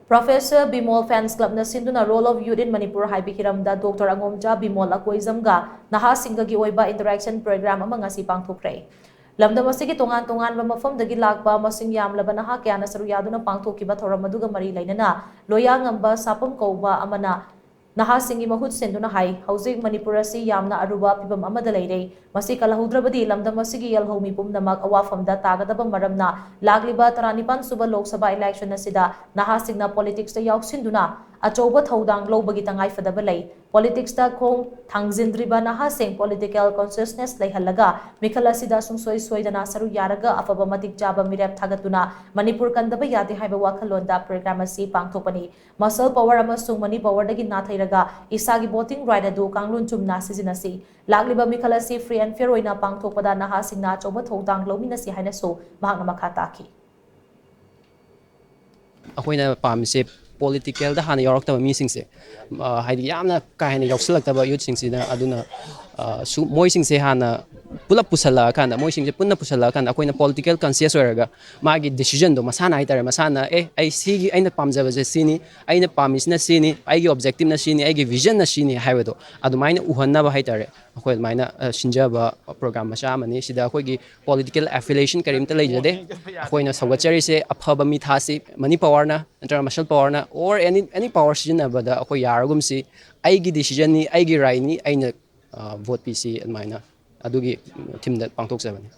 Professor Bimol Fans Club na shinduna role of youth in Manipur Haiba Hiram da Dr Angomcha Bimol Akoijam ga naha singagi oiba interaction program ama ngasi pangthokkhre. Lamdam asigi tongan mafam dagi lakba masing yamlaba naha kaya na saru yaduna pangthokkiba thoram aduga mari lainana loya ngamba sapam kauba amana naha singi mahut senduna hai hauzik Manipur asi yamna aruba pibam amada leire masi kalahudrabadi lamdam asigi yalhomi pumnamak awafamda tagadaba maramna lagliba taranipan suba lok sabha election asida naha singna politics ta yausinduna achoba thodang lobagi tangai fadaba lei politics ta khong thangzindriba naha sing political consciousness leihalaga mikhala sida sungsoi soidana saru yaraga afaba matik jaba mirep thagatuna Manipur kandaba yade haiba wakhalonda program asi pangthokpani muscle power amasung mani power dagi na thairaga isagi voting right adu kanglun chumna sizinasi lagliba mikhala si free and fair oina pangthokpada naha singna achoba thodang lominasi haina so mahakna makha taki akoina pamise political da hana yorok meeting se haidi yamna ka hena yoksilak youth sing sina aduna su moi sing se hana pula pusala kana moi sing se punna pusala kana akoina political conscious oraga magi decision do masana haitare masana ai sigi aina pamjaba je sini aina pamis na sini aigi objective na sini aigi vision na sini haiwedo adumaina uhanna ba haitare akoi maina shinjaba program macha amani sida akoigi political affiliation karimta leijade akoina sawachari se aphaba mi thasi mani power na international power na or any power sijinabada akoi yaragumsi aigi decision ni aigi right ni aina vote pc and maina adugi team that pangthokjabani